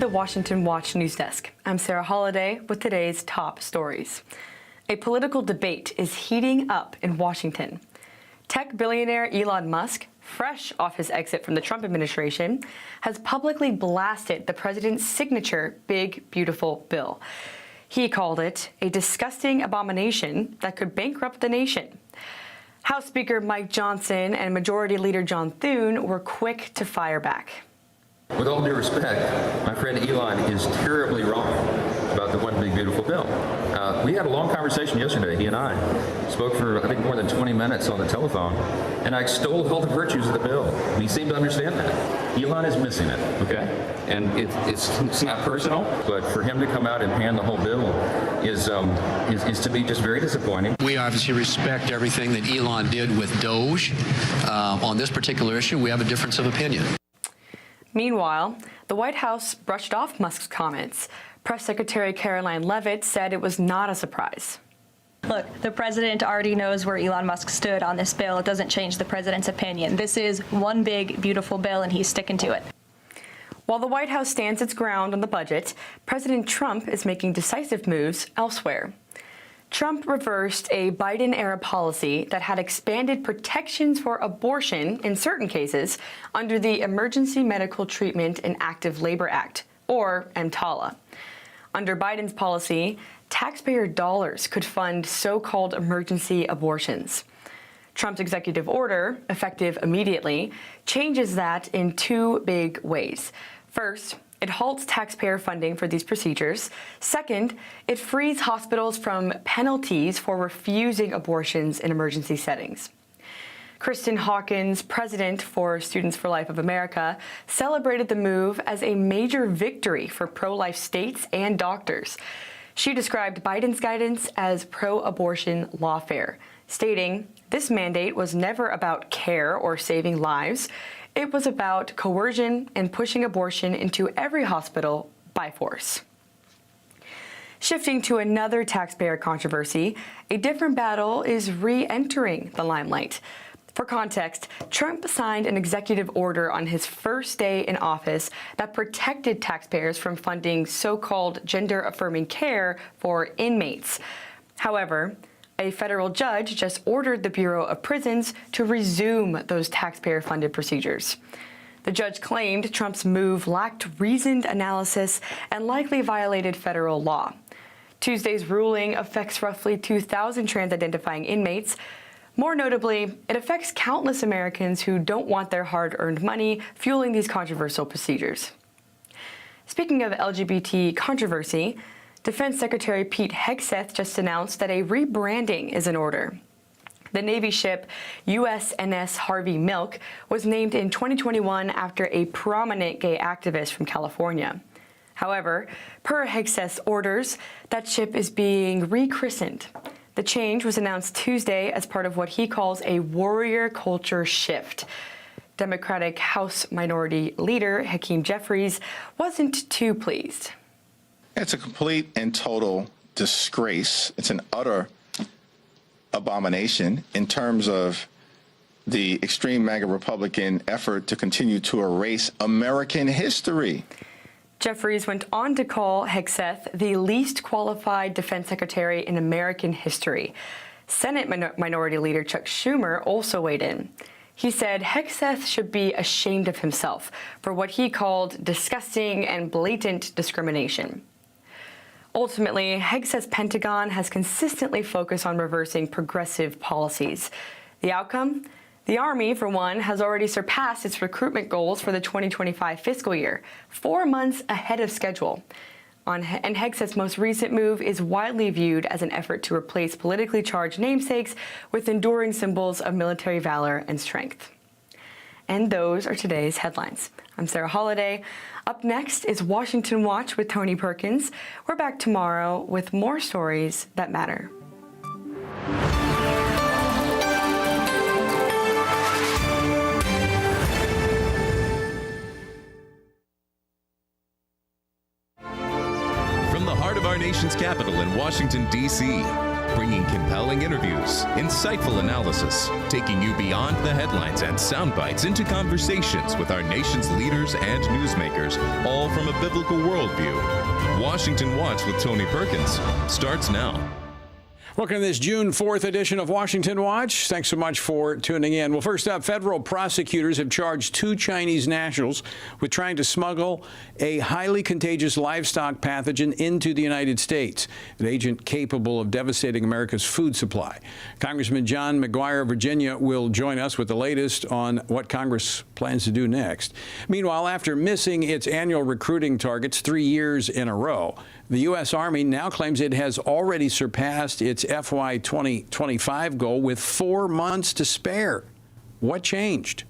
the Washington Watch News Desk. I'm Sarah Holliday with today's top stories. A political debate is heating up in Washington. Tech billionaire Elon Musk, fresh off his exit from the Trump administration, has publicly blasted the president's signature Big Beautiful Bill. He called it a disgusting abomination that could bankrupt the nation. House Speaker Mike Johnson and Majority Leader John Thune were quick to fire back. With all due respect, my friend Elon is terribly wrong about the one big beautiful bill. We had a long conversation yesterday. He and I spoke for, I think, more than 20 minutes on the telephone, and I extolled all the virtues of the bill. And he seemed to understand that. Elon is missing it, okay? And it's not personal, but for him to come out and pan the whole bill is to me just very disappointing. We obviously respect everything that Elon did with Doge. On this particular issue, we have a difference of opinion. Meanwhile, the White House brushed off Musk's comments. Press Secretary Caroline Leavitt said it was not a surprise. Look, the president already knows where Elon Musk stood on this bill. It doesn't change the president's opinion. This is one big, beautiful bill, and he's sticking to it. While the White House stands its ground on the budget, President Trump is making decisive moves elsewhere. Trump reversed a Biden-era policy that had expanded protections for abortion in certain cases under the Emergency Medical Treatment and Active Labor Act, or EMTALA. Under Biden's policy, taxpayer dollars could fund so-called emergency abortions. Trump's executive order, effective immediately, changes that in two big ways. First, it halts taxpayer funding for these procedures. Second, it frees hospitals from penalties for refusing abortions in emergency settings. Kristen Hawkins, president for Students for Life of America, celebrated the move as a major victory for pro-life states and doctors. She described Biden's guidance as pro-abortion lawfare, stating, "This mandate was never about care or saving lives. It was about coercion and pushing abortion into every hospital by force." Shifting to another taxpayer controversy, a different battle is re-entering the limelight. For context, Trump signed an executive order on his first day in office that protected taxpayers from funding so-called gender-affirming care for inmates. However, a federal judge just ordered the Bureau of Prisons to resume those taxpayer-funded procedures. The judge claimed Trump's move lacked reasoned analysis and likely violated federal law. Tuesday's ruling affects roughly 2,000 trans-identifying inmates. More notably, it affects countless Americans who don't want their hard-earned money fueling these controversial procedures. Speaking of LGBT controversy, Defense Secretary Pete Hegseth just announced that a rebranding is in order. The Navy ship USNS Harvey Milk was named in 2021 after a prominent gay activist from California. However, per Hegseth's orders, that ship is being rechristened. The change was announced Tuesday as part of what he calls a warrior culture shift. Democratic House Minority Leader Hakeem Jeffries wasn't too pleased. It's a complete and total disgrace. It's an utter abomination in terms of the extreme MAGA Republican effort to continue to erase American history. Jeffries went on to call Hegseth the least qualified defense secretary in American history. Senate Minority Leader Chuck Schumer also weighed in. He said Hegseth should be ashamed of himself for what he called disgusting and blatant discrimination. Ultimately, Hegseth's Pentagon has consistently focused on reversing progressive policies. The outcome? The Army, for one, has already surpassed its recruitment goals for the 2025 fiscal year, 4 months ahead of schedule. And Hegseth's most recent move is widely viewed as an effort to replace politically charged namesakes with enduring symbols of military valor and strength. And those are today's headlines. I'm Sarah Holliday. Up next is Washington Watch with Tony Perkins. We're back tomorrow with more stories that matter. From the heart of our nation's capital in Washington, D.C., bringing compelling interviews, insightful analysis, taking you beyond the headlines and sound bites into conversations with our nation's leaders and newsmakers, all from a biblical worldview. Washington Watch with Tony Perkins starts now. Welcome to this June 4th edition of Washington Watch. Thanks so much for tuning in. Well, first up, federal prosecutors have charged 2 Chinese nationals with trying to smuggle a highly contagious livestock pathogen into the United States, an agent capable of devastating America's food supply. Congressman John McGuire of Virginia will join us with the latest on what Congress plans to do next. Meanwhile, after missing its annual recruiting targets 3 years in a row, the U.S. Army now claims it has already surpassed its FY 2025 goal with 4 months to spare. What changed?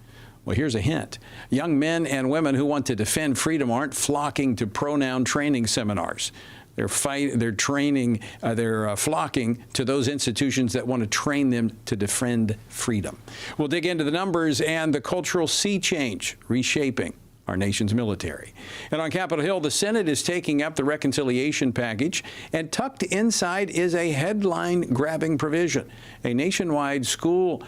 Well, here's a hint. Young men and women who want to defend freedom aren't flocking to pronoun training seminars. They're flocking to those institutions that want to train them to defend freedom. We'll dig into the numbers and the cultural sea change reshaping our nation's military. And on Capitol Hill, the Senate is taking up the reconciliation package, and tucked inside is a headline-grabbing provision, a nationwide school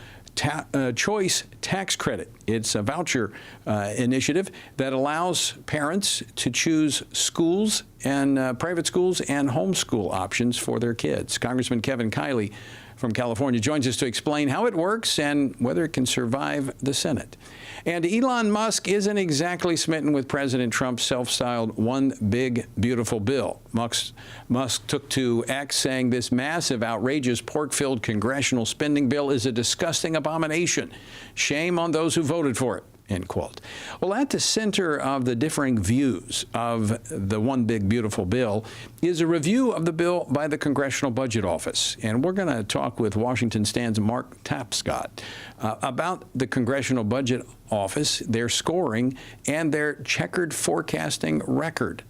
choice tax credit. It's a voucher initiative that allows parents to choose schools and private schools and homeschool options for their kids. Congressman Kevin Kiley from California joins us to explain how it works and whether it can survive the Senate. And Elon Musk isn't exactly smitten with President Trump's self-styled one big, beautiful bill. Musk took to X saying this massive, outrageous, pork-filled congressional spending bill is a disgusting abomination. Shame on those who voted for it. End quote. Well, at the center of the differing views of the one big, beautiful bill is a review of the bill by the Congressional Budget Office. And we're going to talk with Washington Stand's Mark Tapscott about the Congressional Budget Office, their scoring, and their checkered forecasting record.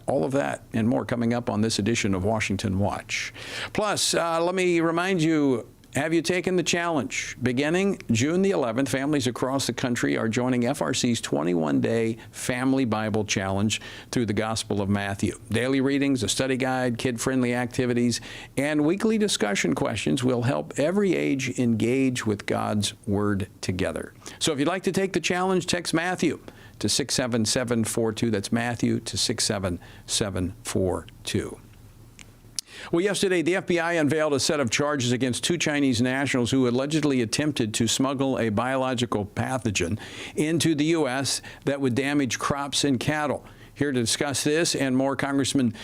All of that and more coming up on this edition of Washington Watch. Plus, let me remind you, have you taken the challenge? Beginning June the 11th, families across the country are joining FRC's 21-day Family Bible Challenge through the Gospel of Matthew. Daily readings, a study guide, kid-friendly activities, and weekly discussion questions will help every age engage with God's Word together. So if you'd like to take the challenge, text Matthew to 67742. That's Matthew to 67742. Well, yesterday, the FBI unveiled a set of charges against 2 Chinese nationals who allegedly attempted to smuggle a biological pathogen into the U.S. that would damage crops and cattle. Here to discuss this and more, Congressman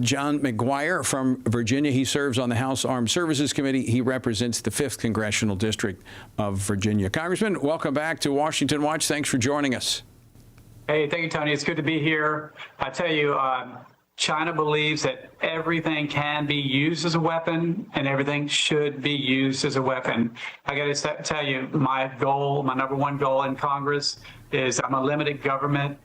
John McGuire from Virginia. He serves on the House Armed Services Committee. He represents the 5th Congressional District of Virginia. Congressman, welcome back to Washington Watch. Thanks for joining us. Hey, thank you, Tony. It's good to be here. I tell you, China believes that everything can be used as a weapon and everything should be used as a weapon. I got to tell you, my number one goal in Congress is I'm a limited government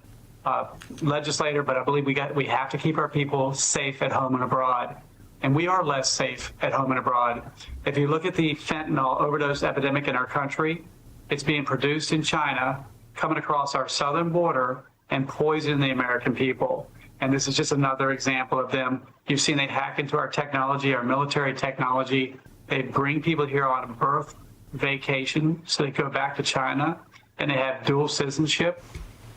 legislator, but I believe we have to keep our people safe at home and abroad. And we are less safe at home and abroad. If you look at the fentanyl overdose epidemic in our country, it's being produced in China, coming across our southern border and poisoning the American people. And this is just another example of them. You've seen they hack into our technology, our military technology. They bring people here on a birth vacation, so they go back to China, and they have dual citizenship.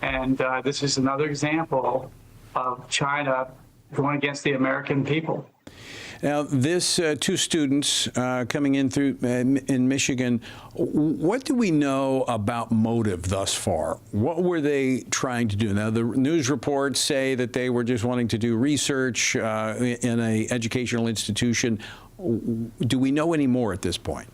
And this is another example of China going against the American people. Now, this 2 students coming in through in Michigan, what do we know about motive thus far? What were they trying to do? Now, the news reports say that they were just wanting to do research in an educational institution. Do we know any more at this point?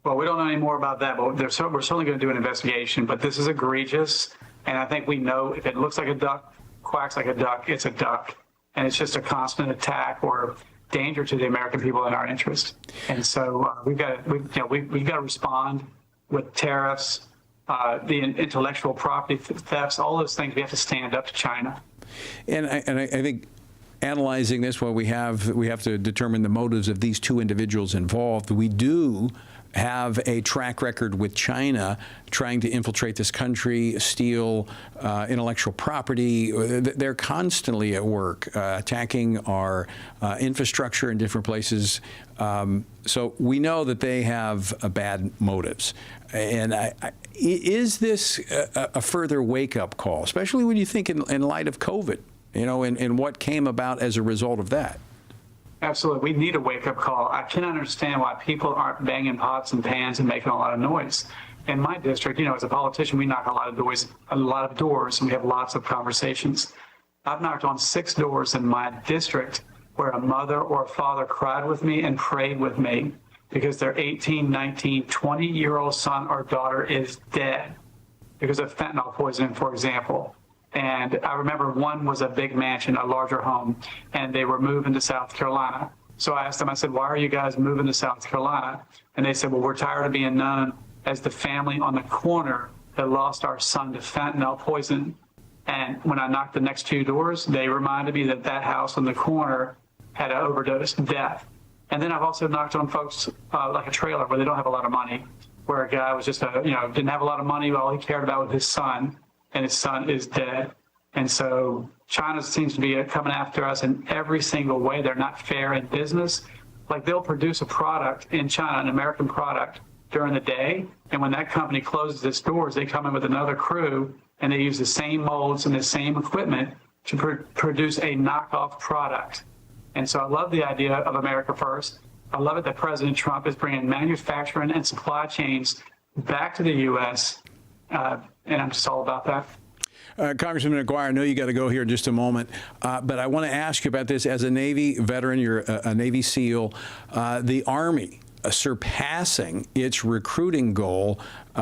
Well, we don't know any more about that, but we're certainly going to do an investigation. But this is egregious, and I think we know if it looks like a duck, quacks like a duck, it's a duck. And it's just a constant attack or danger to the American people in our interest. And so we've got to respond with tariffs, the intellectual property thefts, all those things. We have to stand up to China. And I think analyzing this, well, we have to determine the motives of these 2 individuals involved. We do have a track record with China trying to infiltrate this country, steal intellectual property. They're constantly at work attacking our infrastructure in different places. So we know that they have bad motives. And is this a further wake-up call, especially when you think in light of COVID, and what came about as a result of that? Absolutely. We need a wake-up call. I cannot understand why people aren't banging pots and pans and making a lot of noise. In my district, as a politician, we knock a lot of doors, and we have lots of conversations. I've knocked on 6 doors in my district where a mother or a father cried with me and prayed with me because their 18, 19, 20-year-old son or daughter is dead because of fentanyl poisoning, for example. And I remember one was a big mansion, a larger home, and they were moving to South Carolina. So I asked them, I said, why are you guys moving to South Carolina? And they said, well, we're tired of being known as the family on the corner that lost our son to fentanyl poison. And when I knocked the next 2 doors, they reminded me that that house on the corner had an overdose death. And then I've also knocked on folks like a trailer where they don't have a lot of money, where a guy was just, didn't have a lot of money, but all he cared about was his son. And his son is dead. And so China seems to be coming after us in every single way. They're not fair in business. Like they'll produce a product in China, an American product, during the day. And when that company closes its doors, they come in with another crew and they use the same molds and the same equipment to produce a knockoff product. And so I love the idea of America First. I love it that President Trump is bringing manufacturing and supply chains back to the U.S., and I'm just all about that. Congressman McGuire, I know you got to go here in just a moment, but I want to ask you about this. As a Navy veteran, you're a Navy SEAL, the Army surpassing its recruiting goal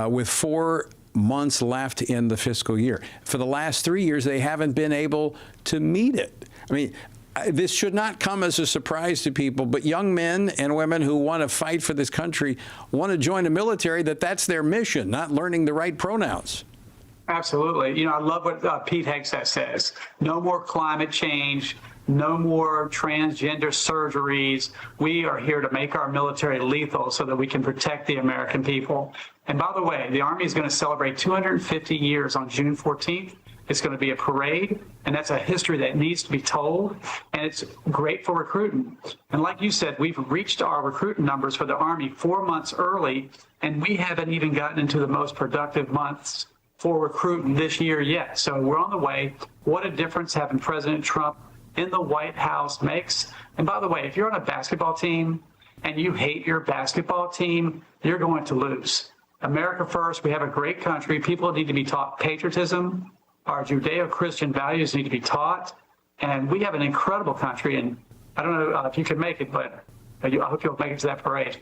with 4 months left in the fiscal year. For the last 3 years, they haven't been able to meet it. I mean, this should not come as a surprise to people, but young men and women who want to fight for this country want to join the military, that's their mission, not learning the right pronouns. Absolutely. I love what Pete Hegseth says. No more climate change, no more transgender surgeries. We are here to make our military lethal so that we can protect the American people. And by the way, the Army is going to celebrate 250 years on June 14th. It's going to be a parade, and that's a history that needs to be told, and it's great for recruiting. And like you said, we've reached our recruiting numbers for the Army 4 months early, and we haven't even gotten into the most productive months for recruiting this year yet. So we're on the way. What a difference having President Trump in the White House makes. And by the way, if you're on a basketball team and you hate your basketball team, you're going to lose. America First, we have a great country. People need to be taught patriotism. Our Judeo-Christian values need to be taught, and we have an incredible country, and I don't know if you can make it, but I hope you'll make it to that parade.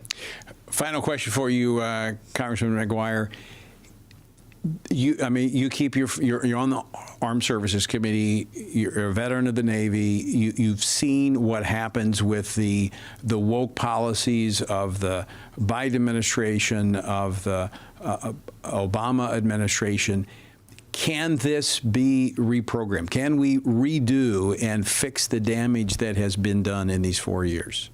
Final question for you, Congressman McGuire. You're on the Armed Services Committee. You're a veteran of the Navy. You've seen what happens with the woke policies of the Biden administration, of the Obama administration. Can this be reprogrammed? Can we redo and fix the damage that has been done in these 4 years?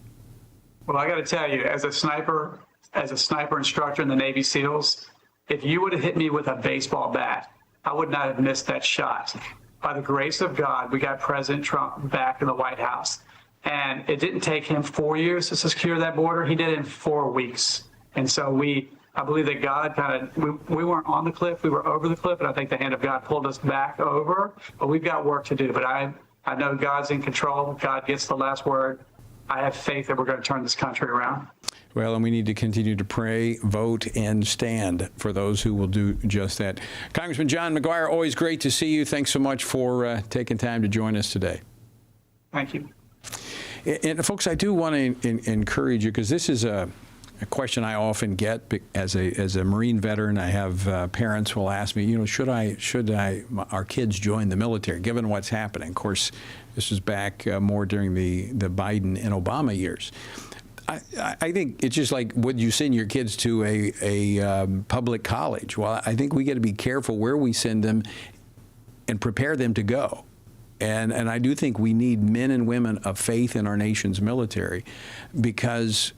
Well, I got to tell you, as a sniper instructor in the Navy SEALs, if you would have hit me with a baseball bat, I would not have missed that shot. By the grace of God, we got President Trump back in the White House. And it didn't take him 4 years to secure that border. He did it in 4 weeks. And so I believe that God we weren't on the cliff, we were over the cliff, and I think the hand of God pulled us back over. But we've got work to do. But I know God's in control. God gets the last word. I have faith that we're going to turn this country around. Well, and we need to continue to pray, vote, and stand for those who will do just that. Congressman John McGuire, always great to see you. Thanks so much for taking time to join us today. Thank you. And folks, I do want to encourage you, because this is a question I often get as a Marine veteran. I have parents will ask me, should our kids join the military, given what's happening? Of course, this was back more during the Biden and Obama years. I think it's just like, would you send your kids to a public college? Well, I think we got to be careful where we send them and prepare them to go. And I do think we need men and women of faith in our nation's military, because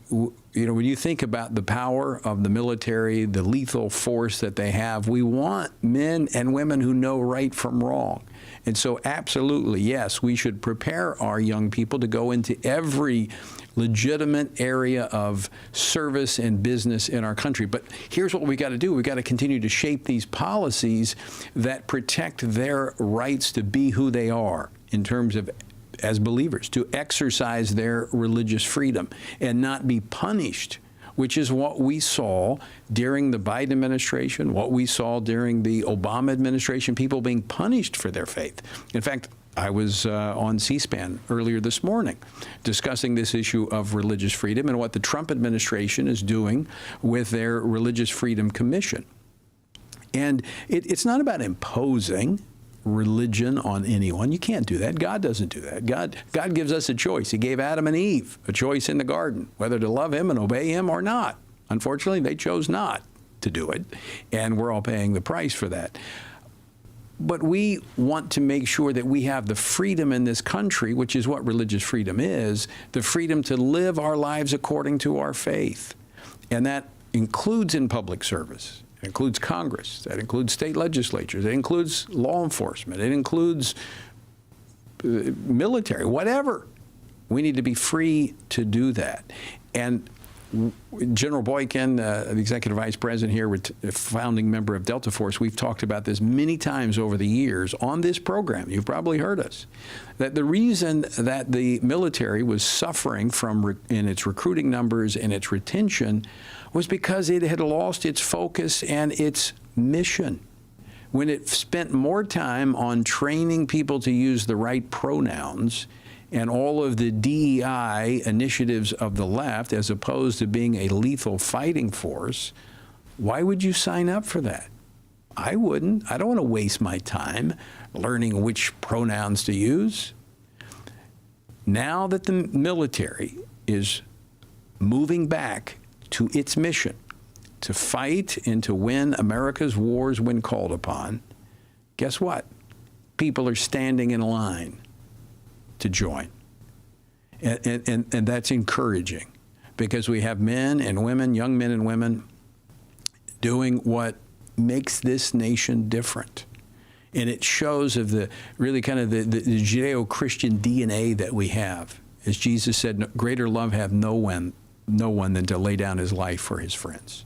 when you think about the power of the military, the lethal force that they have, we want men and women who know right from wrong. And so absolutely, yes, we should prepare our young people to go into every legitimate area of service and business in our country. But here's what we got to do. We got to continue to shape these policies that protect their rights to be who they are in terms of as believers, to exercise their religious freedom and not be punished, which is what we saw during the Biden administration, what we saw during the Obama administration, people being punished for their faith. In fact, I was on C-SPAN earlier this morning discussing this issue of religious freedom and what the Trump administration is doing with their Religious Freedom Commission. And it's not about imposing religion on anyone. You can't do that. God doesn't do that. God gives us a choice. He gave Adam and Eve a choice in the garden, whether to love him and obey him or not. Unfortunately, they chose not to do it, and we're all paying the price for that. But we want to make sure that we have the freedom in this country, which is what religious freedom is, the freedom to live our lives according to our faith. And that includes in public service. It includes Congress. That includes state legislatures. It includes law enforcement. It includes military, whatever. We need to be free to do that. And General Boykin, the executive vice president here, a founding member of Delta Force, we've talked about this many times over the years on this program. You've probably heard us. That the reason that the military was suffering from in its recruiting numbers and its retention was because it had lost its focus and its mission. When it spent more time on training people to use the right pronouns and all of the DEI initiatives of the left, as opposed to being a lethal fighting force, why would you sign up for that? I wouldn't. I don't want to waste my time learning which pronouns to use. Now that the military is moving back to its mission, to fight and to win America's wars when called upon, guess what? People are standing in line to join. And that's encouraging, because we have men and women, young men and women, doing what makes this nation different. And it shows of the really kind of the Judeo-Christian DNA that we have. As Jesus said, greater love have no one than to lay down his life for his friends.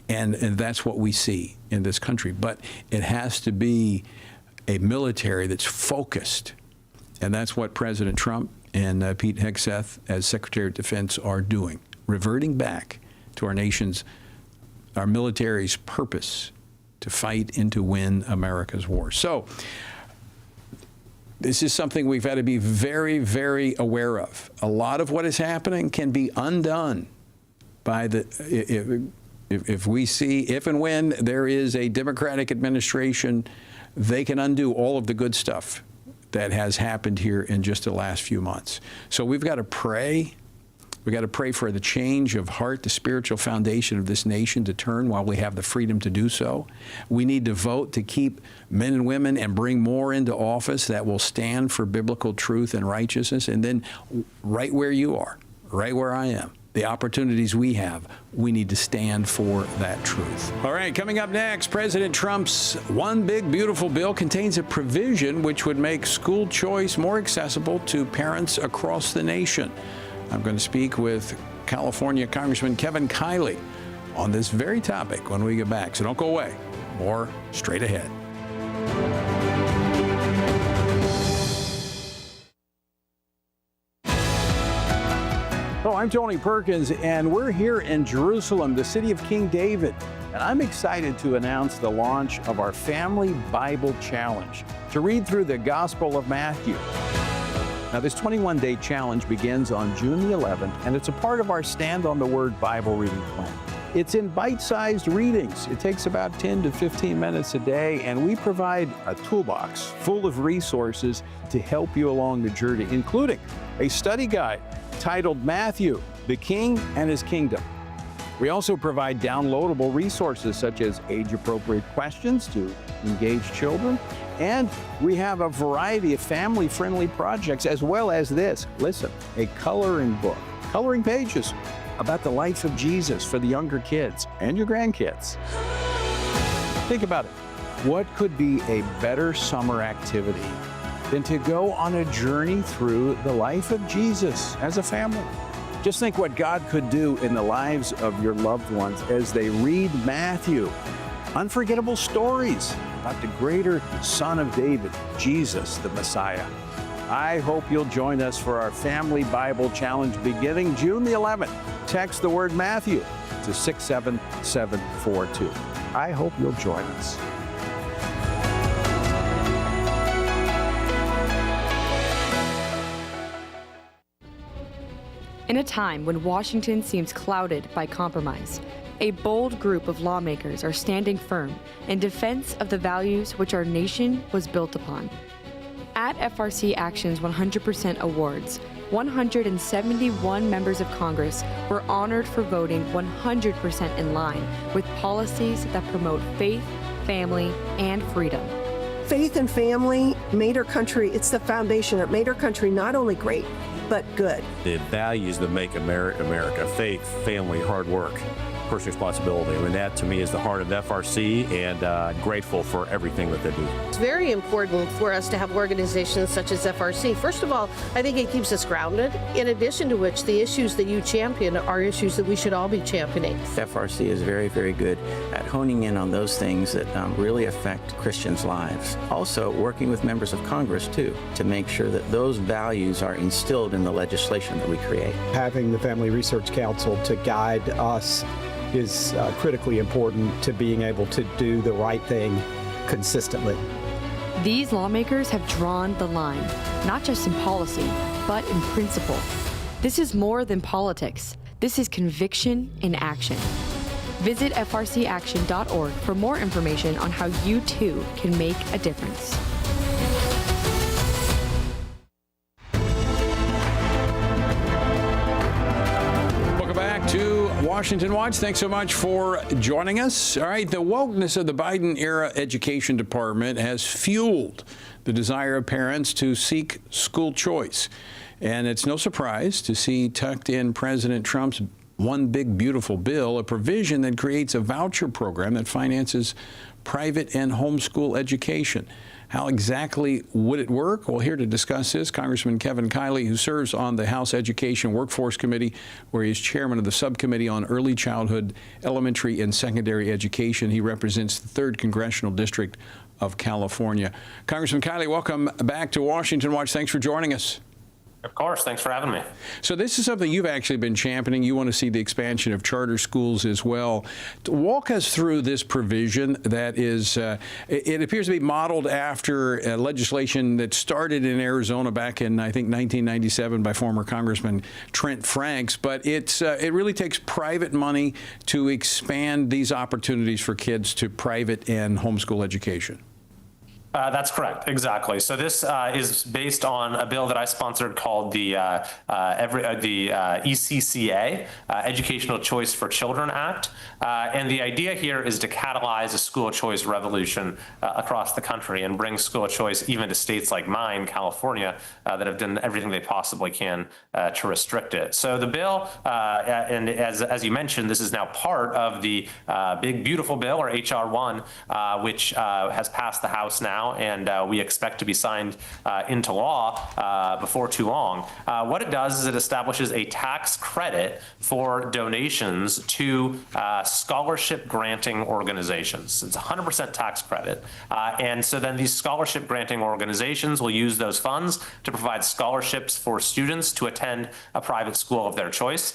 And that's what we see in this country. But it has to be a military that's focused. And that's what President Trump and Pete Hegseth as Secretary of Defense are doing, reverting back to our military's purpose to fight and to win America's war. So this is something we've got to be very, very aware of. A lot of what is happening can be undone by if and when there is a Democratic administration, they can undo all of the good stuff that has happened here in just the last few months. So we've got to pray. We've got to pray for the change of heart, the spiritual foundation of this nation to turn while we have the freedom to do so. We need to vote to keep men and women and bring more into office that will stand for biblical truth and righteousness. And then right where you are, right where I am, the opportunities we have, we need to stand for that truth. All right, coming up next, President Trump's One Big Beautiful Bill contains a provision which would make school choice more accessible to parents across the nation. I'm going to speak with California Congressman Kevin Kiley on this very topic when we get back. So don't go away. More straight ahead. Hello, I'm Tony Perkins, and we're here in Jerusalem, the city of King David. And I'm excited to announce the launch of our Family Bible Challenge to read through the Gospel of Matthew. Now, this 21-day challenge begins on June the 11th, and it's a part of our Stand on the Word Bible reading plan. It's in bite-sized readings. It takes about 10 to 15 minutes a day, and we provide a toolbox full of resources to help you along the journey, including a study guide titled Matthew, the King and His Kingdom. We also provide downloadable resources such as age-appropriate questions to engage children, and we have a variety of family-friendly projects as well as this. Listen, a coloring book, coloring pages about the life of Jesus for the younger kids and your grandkids. Think about it. What could be a better summer activity than to go on a journey through the life of Jesus as a family? Just think what God could do in the lives of your loved ones as they read Matthew. Unforgettable stories about the greater Son of David, Jesus, the Messiah. I hope you'll join us for our Family Bible Challenge beginning June the 11th. Text the word Matthew to 67742. I hope you'll join us. In a time when Washington seems clouded by compromise, a bold group of lawmakers are standing firm in defense of the values which our nation was built upon. At FRC Action's 100% Awards, 171 members of Congress were honored for voting 100% in line with policies that promote faith, family, and freedom. Faith and family made our country, it's the foundation that made our country not only great, but good. The values that make America, faith, family, hard work, personal responsibility. I mean, that to me is the heart of FRC, and grateful for everything that they do. It's very important for us to have organizations such as FRC. First of all, I think it keeps us grounded, in addition to which the issues that you champion are issues that we should all be championing. FRC is very, very good at honing in on those things that really affect Christians' lives. Also, working with members of Congress, too, to make sure that those values are instilled in the legislation that we create. Having the Family Research Council to guide us is critically important to being able to do the right thing consistently. These lawmakers have drawn the line, not just in policy, but in principle. This is more than politics. This is conviction in action. Visit frcaction.org for more information on how you too can make a difference. To Washington Watch. Thanks so much for joining us. All right, the wokeness of the Biden-era education department has fueled the desire of parents to seek school choice. And it's no surprise to see tucked in President Trump's One Big Beautiful Bill, a provision that creates a voucher program that finances private and homeschool education. How exactly would it work? Well, here to discuss this, Congressman Kevin Kiley, who serves on the House Education Workforce Committee, where he is chairman of the subcommittee on early childhood, elementary, and secondary education. He represents the 3rd Congressional District of California. Congressman Kiley, welcome back to Washington Watch. Thanks for joining us. Of course. Thanks for having me. So this is something you've actually been championing. You want to see the expansion of charter schools as well. Walk us through this provision that is, it appears to be modeled after legislation that started in Arizona back in, I think, 1997 by former Congressman Trent Franks. But it really takes private money to expand these opportunities for kids to private and homeschool education. That's correct. Exactly. So this is based on a bill that I sponsored called the ECCA, Educational Choice for Children Act. And the idea here is to catalyze a school choice revolution across the country and bring school choice even to states like mine, California, that have done everything they possibly can to restrict it. So the bill, and as you mentioned, this is now part of the Big Beautiful Bill, or H.R. 1, which has passed the House now. And we expect to be signed into law before too long. What it does is it establishes a tax credit for donations to scholarship granting organizations. It's 100% tax credit. And so then these scholarship granting organizations will use those funds to provide scholarships for students to attend a private school of their choice.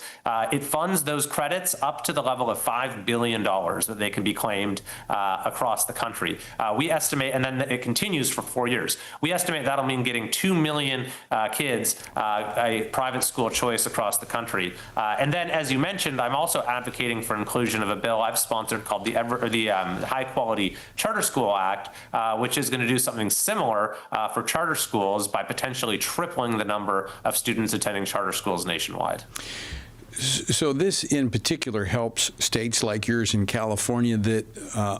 It funds those credits up to the level of $5 billion that they can be claimed across the country. We estimate, and then it continues for 4 years. We estimate that'll mean getting 2 million kids a private school choice across the country. And then, as you mentioned, I'm also advocating for inclusion of a bill I've sponsored called the High Quality Charter School Act, which is going to do something similar for charter schools by potentially tripling the number of students attending charter schools nationwide. So this in particular helps states like yours in California that,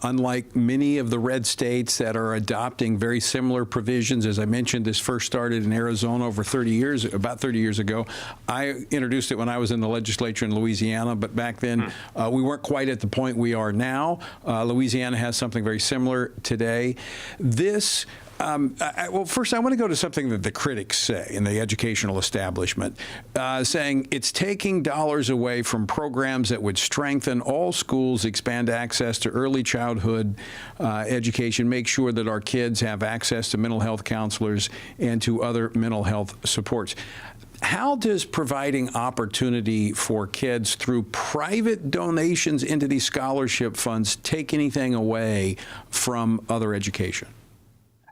unlike many of the red states that are adopting very similar provisions, as I mentioned, this first started in Arizona about 30 years ago. I introduced it when I was in the legislature in Louisiana, but back then we weren't quite at the point we are now. Louisiana has something very similar today. This well, first, I want to go to something that the critics say in the educational establishment, saying it's taking dollars away from programs that would strengthen all schools, expand access to early childhood education, make sure that our kids have access to mental health counselors and to other mental health supports. How does providing opportunity for kids through private donations into these scholarship funds take anything away from other education?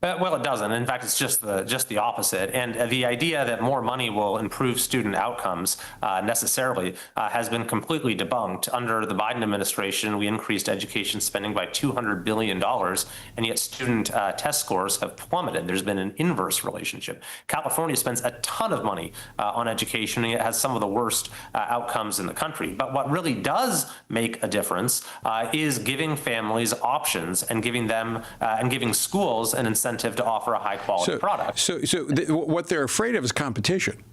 Well, it doesn't. In fact, it's just the opposite. And the idea that more money will improve student outcomes necessarily has been completely debunked. Under the Biden administration, we increased education spending by $200 billion, and yet student test scores have plummeted. There's been an inverse relationship. California spends a ton of money on education, and it has some of the worst outcomes in the country. But what really does make a difference is giving families options and giving them and giving schools an incentive to offer a high quality product. So what they're afraid of is competition.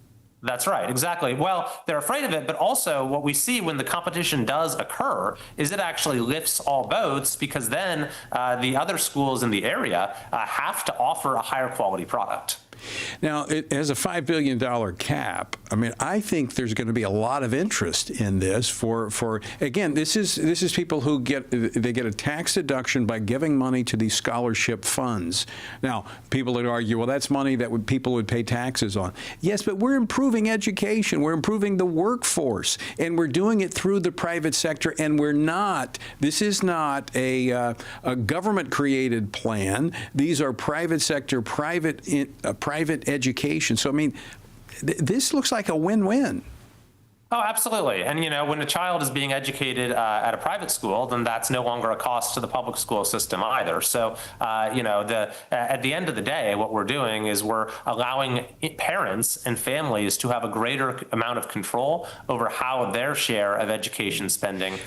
That's right, exactly. Well, they're afraid of it, but also what we see when the competition does occur is it actually lifts all boats, because then the other schools in the area have to offer a higher quality product. Now, it has a $5 billion cap. I mean, I think there's going to be a lot of interest in this for again, this is people who get a tax deduction by giving money to these scholarship funds. Now, people would argue, well, that's money that people would pay taxes on. Yes, but we're improving education, we're improving the workforce, and we're doing it through the private sector, and this is not a government-created plan. These are private sector, private education. So, I mean, this looks like a win-win. Oh, absolutely. And, when a child is being educated at a private school, then that's no longer a cost to the public school system either. So, at the end of the day, what we're doing is we're allowing parents and families to have a greater amount of control over how their share of education spending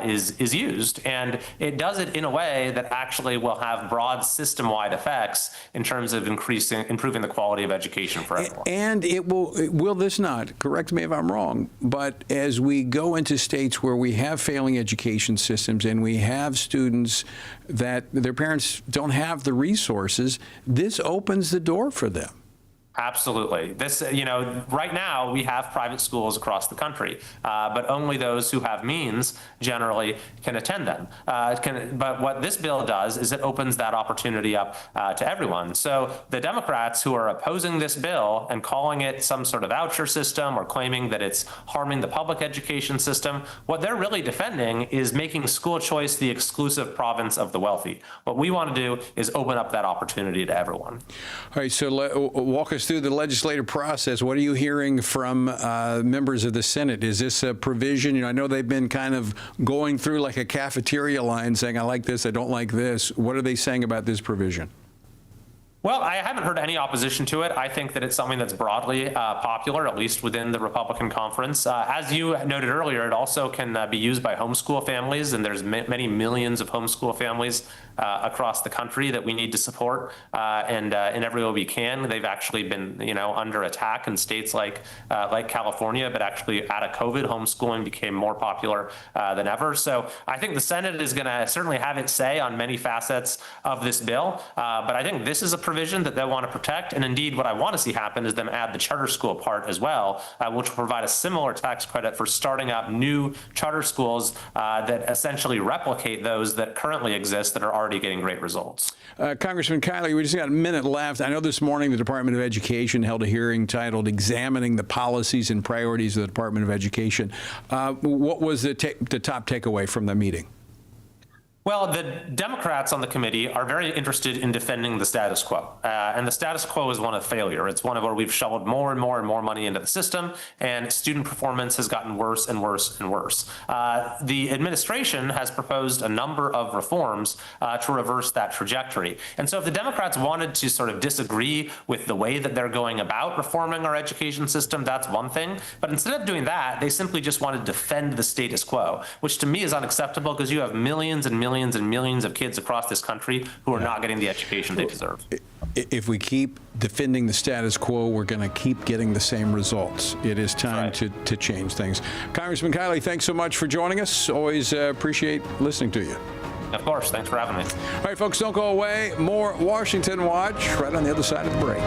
is used. And it does it in a way that actually will have broad system-wide effects in terms of improving the quality of education for everyone. And will this not, correct me if I'm wrong, but as we go into states where we have failing education systems and we have students that their parents don't have the resources, this opens the door for them. Absolutely. This, right now we have private schools across the country, but only those who have means generally can attend them. But what this bill does is it opens that opportunity up to everyone. So the Democrats who are opposing this bill and calling it some sort of voucher system or claiming that it's harming the public education system, what they're really defending is making school choice the exclusive province of the wealthy. What we want to do is open up that opportunity to everyone. All right, so walk us through the legislative process. What are you hearing from members of the Senate? Is this a provision? I know they've been kind of going through like a cafeteria line saying, I like this, I don't like this. What are they saying about this provision? Well, I haven't heard any opposition to it. I think that it's something that's broadly popular, at least within the Republican conference. As you noted earlier, it also can be used by homeschool families, and there's many millions of homeschool families across the country that we need to support, and in every way we can. They've actually been, under attack in states like California, but actually out of COVID, homeschooling became more popular than ever. So I think the Senate is going to certainly have its say on many facets of this bill, but I think this is a provision that they want to protect. And indeed, what I want to see happen is them add the charter school part as well, which will provide a similar tax credit for starting up new charter schools that essentially replicate those that currently exist that are already getting great results. Congressman Kiley, we just got a minute left. I know this morning the Department of Education held a hearing titled Examining the Policies and Priorities of the Department of Education. What was the top takeaway from the meeting? Well, the Democrats on the committee are very interested in defending the status quo. And the status quo is one of failure. It's one of where we've shoveled more and more and more money into the system, and student performance has gotten worse and worse and worse. The administration has proposed a number of reforms to reverse that trajectory. And so if the Democrats wanted to sort of disagree with the way that they're going about reforming our education system, that's one thing. But instead of doing that, they simply just want to defend the status quo, which to me is unacceptable because you have millions and millions and millions of kids across this country who are not getting the education they deserve. If we keep defending the status quo, we're going to keep getting the same results. It is time to change things. Congressman Kiley, thanks so much for joining us. Always appreciate listening to you. Of course. Thanks for having me. All right, folks, don't go away. More Washington Watch right on the other side of the break.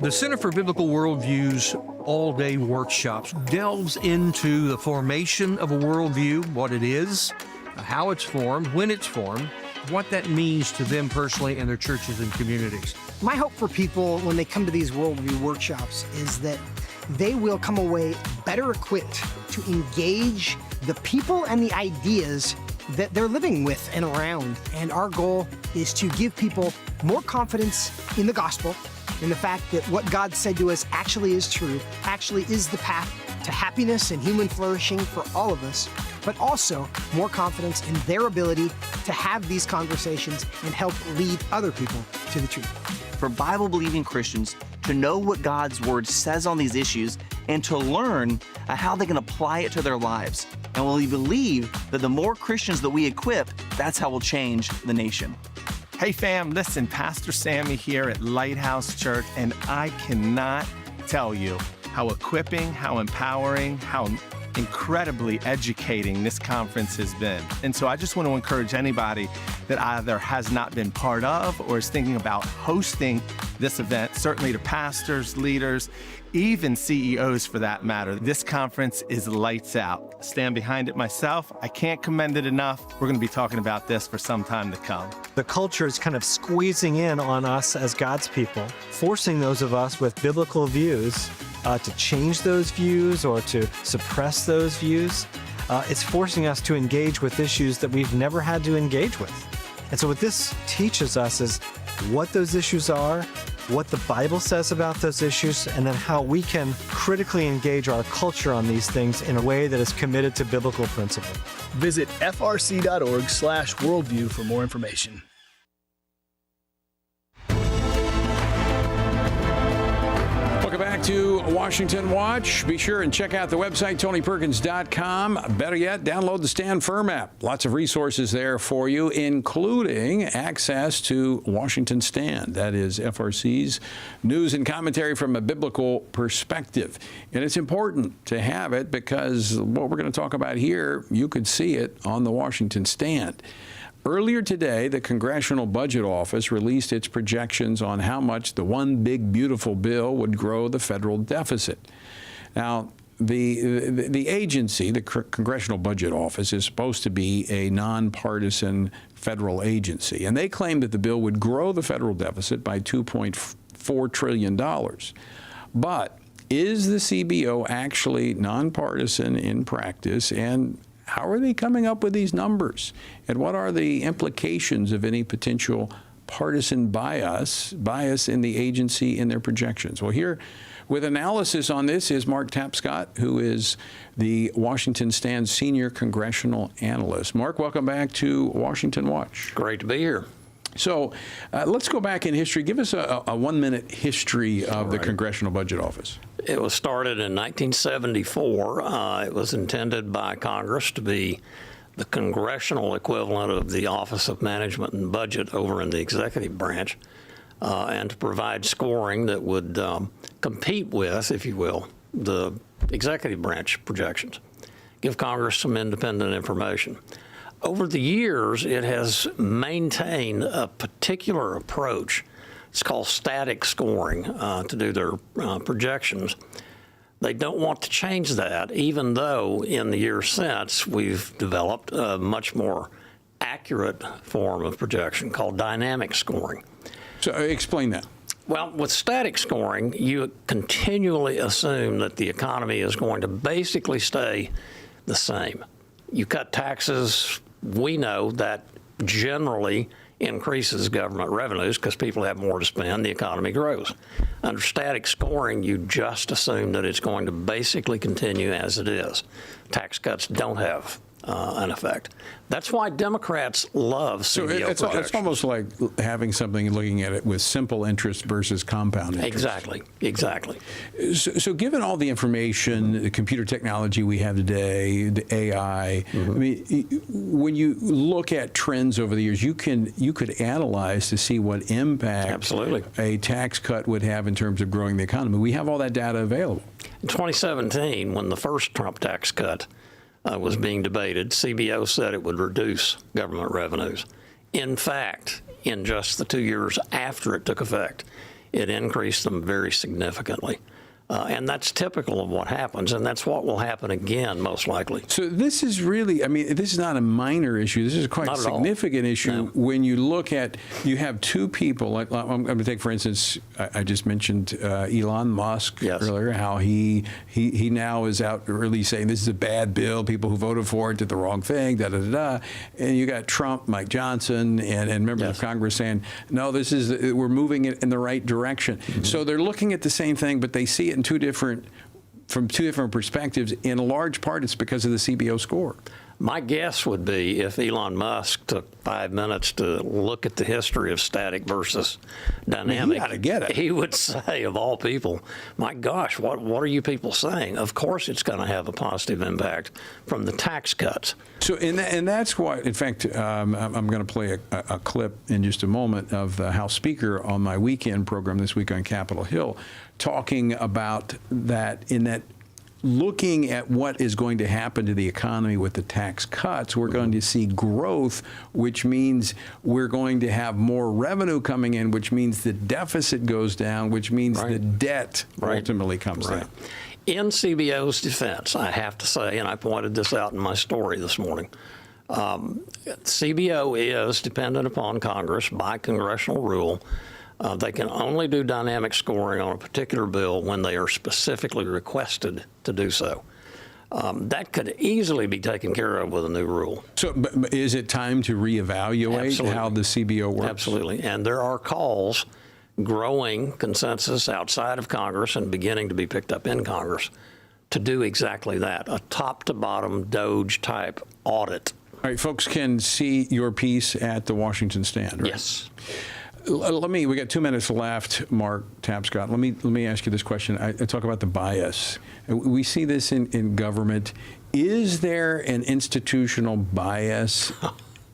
The Center for Biblical Worldview's all-day workshops delves into the formation of a worldview, what it is, how it's formed, when it's formed, what that means to them personally and their churches and communities. My hope for people when they come to these worldview workshops is that they will come away better equipped to engage the people and the ideas that they're living with and around. And our goal is to give people more confidence in the gospel, in the fact that what God said to us actually is true, actually is the path to happiness and human flourishing for all of us, but also more confidence in their ability to have these conversations and help lead other people to the truth. For Bible-believing Christians to know what God's Word says on these issues and to learn how they can apply it to their lives. And we believe that the more Christians that we equip, that's how we'll change the nation. Hey fam, listen, Pastor Sammy here at Lighthouse Church, and I cannot tell you how equipping, how empowering, how incredibly educating this conference has been. And so I just want to encourage anybody that either has not been part of or is thinking about hosting this event, certainly to pastors, leaders, even CEOs for that matter. This conference is lights out. Stand behind it myself. I can't commend it enough. We're going to be talking about this for some time to come. The culture is kind of squeezing in on us as God's people, forcing those of us with biblical views to change those views or to suppress those views. It's forcing us to engage with issues that we've never had to engage with. And so what this teaches us is what those issues are, what the Bible says about those issues, and then how we can critically engage our culture on these things in a way that is committed to biblical principle. Visit frc.org/worldview for more information. Welcome back to Washington Watch. Be sure and check out the website, TonyPerkins.com. Better yet, download the Stand Firm app. Lots of resources there for you, including access to Washington Stand. That is FRC's news and commentary from a biblical perspective. And it's important to have it because what we're going to talk about here, you could see it on the Washington Stand. Earlier today, the Congressional Budget Office released its projections on how much the one big beautiful bill would grow the federal deficit. Now, the agency, the Congressional Budget Office, is supposed to be a nonpartisan federal agency, and they claim that the bill would grow the federal deficit by $2.4 trillion. But is the CBO actually nonpartisan in practice, and how are they coming up with these numbers? And what are the implications of any potential partisan bias in the agency in their projections? Well, here with analysis on this is Mark Tapscott, who is the Washington Stand senior congressional analyst. Mark, welcome back to Washington Watch. Great to be here. So let's go back in history. Give us a 1-minute history of the Congressional Budget Office. It was started in 1974. It was intended by Congress to be the congressional equivalent of the Office of Management and Budget over in the executive branch, and to provide scoring that would compete with, if you will, the executive branch projections, give Congress some independent information. Over the years, it has maintained a particular approach. It's called static scoring to do their projections. They don't want to change that, even though in the years since we've developed a much more accurate form of projection called dynamic scoring. So explain that. Well, with static scoring, you continually assume that the economy is going to basically stay the same. You cut taxes, we know that generally increases government revenues because people have more to spend, the economy grows. Under static scoring, you just assume that it's going to basically continue as it is. Tax cuts don't have an effect. That's why Democrats love CBO projection. It's almost like having something, looking at it with simple interest versus compound interest. Exactly. So given all the information, the computer technology we have today, the AI, I mean, when you look at trends over the years, you could analyze to see what impact a tax cut would have in terms of growing the economy. We have all that data available. In 2017, when the first Trump tax cut was being debated, CBO said it would reduce government revenues. In fact, in just the 2 years after it took effect, it increased them very significantly. And that's typical of what happens, and that's what will happen again, most likely. So this is really, I mean, this is not a minor issue. This is quite a significant issue. When you look at, you have two people, like, I'm going to take, for instance, I just mentioned Elon Musk earlier, how he now is out really saying this is a bad bill. People who voted for it did the wrong thing, da-da-da-da. And you got Trump, Mike Johnson, and members of Congress saying, no, this is, we're moving it in the right direction. So they're looking at the same thing, but they see it from two different perspectives. In large part, it's because of the CBO score. My guess would be if Elon Musk took 5 minutes to look at the history of static versus dynamic, he ought to get it. He would say, of all people, my gosh, what are you people saying? Of course it's going to have a positive impact from the tax cuts. So, and that's why, in fact, I'm going to play a clip in just a moment of the House Speaker on my weekend program this week on Capitol Hill, talking about that, in that looking at what is going to happen to the economy with the tax cuts, we're going to see growth, which means we're going to have more revenue coming in, which means the deficit goes down, which means the debt ultimately comes down. In CBO's defense, I have to say, and I pointed this out in my story this morning, CBO is dependent upon Congress by congressional rule. They can only do dynamic scoring on a particular bill when they are specifically requested to do so. That could easily be taken care of with a new rule. So but is it time to reevaluate how the CBO works? Absolutely. And there are calls, growing consensus outside of Congress and beginning to be picked up in Congress to do exactly that, a top-to-bottom DOGE-type audit. All right, folks can see your piece at the Washington Stand, right? Yes. We got 2 minutes left, Mark Tapscott. Let me ask you this question. I talk about the bias. We see this in government. Is there an institutional bias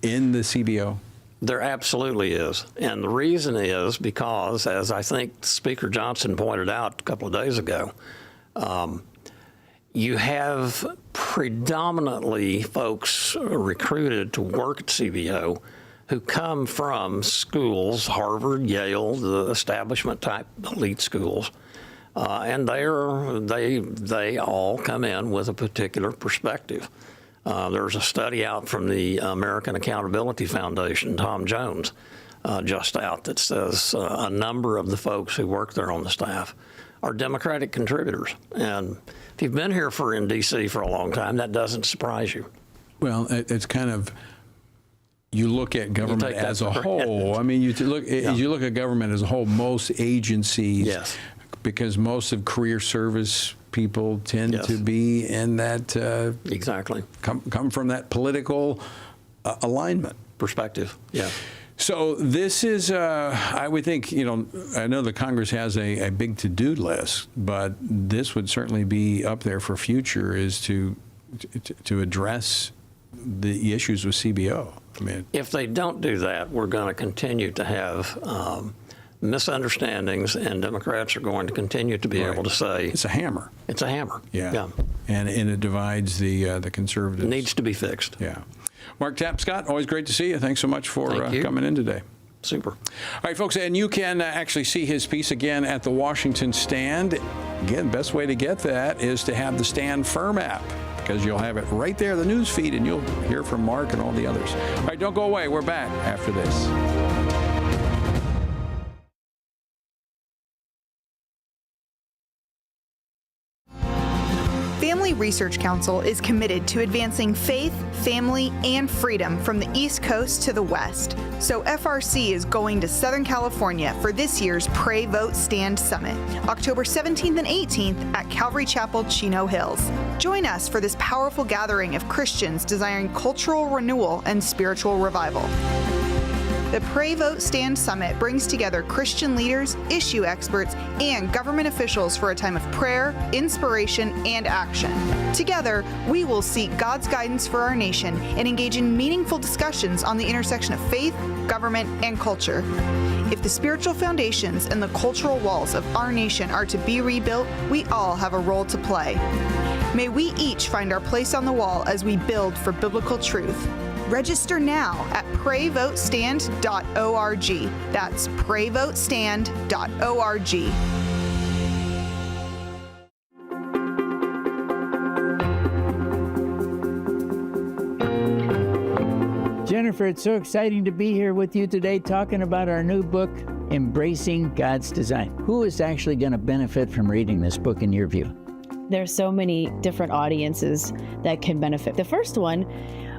in the CBO? There absolutely is. And the reason is because, as I think Speaker Johnson pointed out a couple of days ago, you have predominantly folks recruited to work at CBO who come from schools, Harvard, Yale, the establishment-type elite schools, and they all come in with a particular perspective. There's a study out from the American Accountability Foundation, Tom Jones, just out, that says a number of the folks who work there on the staff are Democratic contributors. And if you've been here in D.C. for a long time, that doesn't surprise you. Well, it's kind of, you look at government as a whole. I mean, you look at government as a whole, most agencies, because most of career service people tend to be in that, come from that political alignment. Perspective, yeah. So this is, I would think, I know the Congress has a big to-do list, but this would certainly be up there for future, is to address the issues with CBO. I mean, if they don't do that, we're going to continue to have misunderstandings, and Democrats are going to continue to be able to say it's a hammer. It's a hammer. Yeah. And it divides the conservatives. It needs to be fixed. Yeah. Mark Tapscott, always great to see you. Thanks so much for coming in today. Super. All right, folks, and you can actually see his piece again at the Washington Stand. Again, best way to get that is to have the Stand Firm app, because you'll have it right there, the news feed, and you'll hear from Mark and all the others. All right, don't go away. We're back after this. Family Research Council is committed to advancing faith, family, and freedom from the East Coast to the West. So FRC is going to Southern California for this year's Pray, Vote, Stand Summit, October 17th and 18th at Calvary Chapel, Chino Hills. Join us for this powerful gathering of Christians desiring cultural renewal and spiritual revival. The Pray, Vote, Stand Summit brings together Christian leaders, issue experts, and government officials for a time of prayer, inspiration, and action. Together, we will seek God's guidance for our nation and engage in meaningful discussions on the intersection of faith, government, and culture. If the spiritual foundations and the cultural walls of our nation are to be rebuilt, we all have a role to play. May we each find our place on the wall as we build for biblical truth. Register now at prayvotestand.org. That's prayvotestand.org. Jennifer, it's so exciting to be here with you today talking about our new book, Embracing God's Design. Who is actually going to benefit from reading this book in your view? There's so many different audiences that can benefit. The first one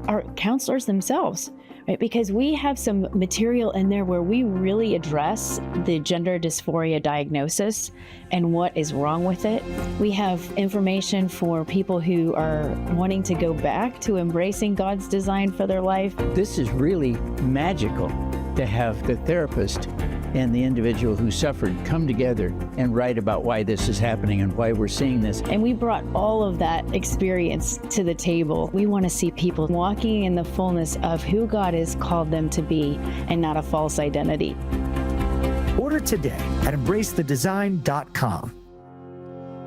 are counselors themselves, right? Because we have some material in there where we really address the gender dysphoria diagnosis and what is wrong with it. We have information for people who are wanting to go back to embracing God's design for their life. This is really magical to have the therapist and the individual who suffered come together and write about why this is happening and why we're seeing this. And we brought all of that experience to the table. We want to see people walking in the fullness of who God has called them to be and not a false identity. Order today at embracethedesign.com.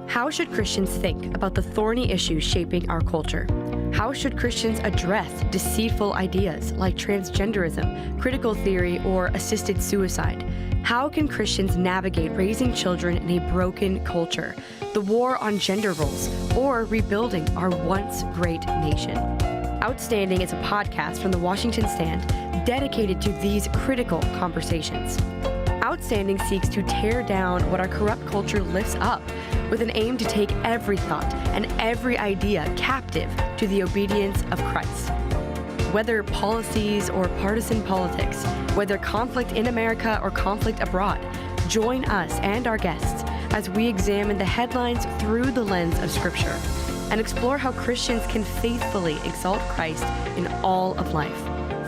How should Christians think about the thorny issues shaping our culture? How should Christians address deceitful ideas like transgenderism, critical theory, or assisted suicide? How can Christians navigate raising children in a broken culture, the war on gender roles, or rebuilding our once great nation? Outstanding is a podcast from the Washington Stand dedicated to these critical conversations. Outstanding seeks to tear down what our corrupt culture lifts up with an aim to take every thought and every idea captive to the obedience of Christ. Whether policies or partisan politics, whether conflict in America or conflict abroad, join us and our guests as we examine the headlines through the lens of Scripture and explore how Christians can faithfully exalt Christ in all of life.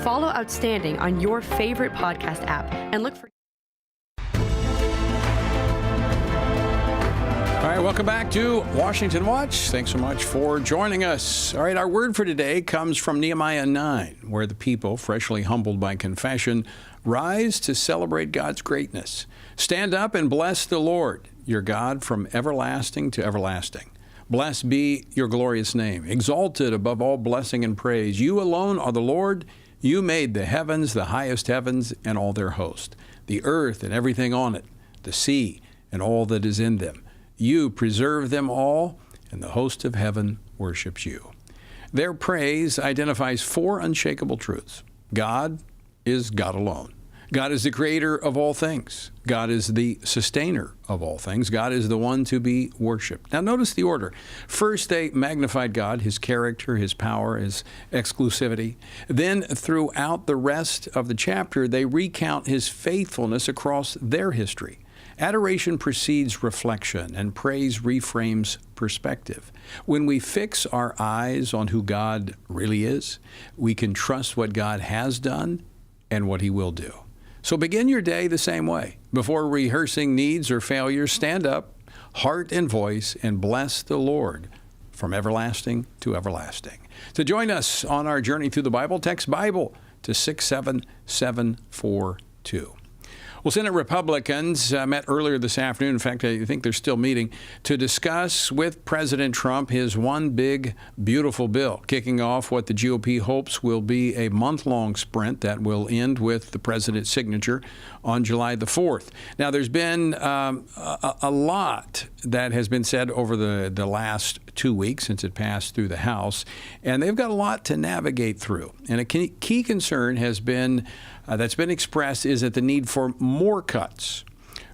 Follow Outstanding on your favorite podcast app and look for. All right, welcome back to Washington Watch. Thanks so much for joining us. All right, our word for today comes from Nehemiah 9, where the people, freshly humbled by confession, rise to celebrate God's greatness. Stand up and bless the Lord, your God, from everlasting to everlasting. Blessed be your glorious name, exalted above all blessing and praise. You alone are the Lord. You made the heavens, the highest heavens, and all their host, the earth and everything on it, the sea and all that is in them. You preserve them all, and the host of heaven worships you. Their praise identifies four unshakable truths. God is God alone. God is the creator of all things. God is the sustainer of all things. God is the one to be worshiped. Now notice the order. First, they magnified God, his character, his power, his exclusivity. Then throughout the rest of the chapter, they recount his faithfulness across their history. Adoration precedes reflection, and praise reframes perspective. When we fix our eyes on who God really is, we can trust what God has done and what he will do. So begin your day the same way. Before rehearsing needs or failures, stand up, heart and voice, and bless the Lord from everlasting to everlasting. To join us on our journey through the Bible, text Bible to 67742. Well, Senate Republicans met earlier this afternoon. In fact, I think they're still meeting to discuss with President Trump his one big, beautiful bill, kicking off what the GOP hopes will be a month-long sprint that will end with the president's signature on July the 4th. Now, there's been a lot that has been said over the last 2 weeks since it passed through the House, and they've got a lot to navigate through. And a key concern has been that's been expressed is that the need for more cuts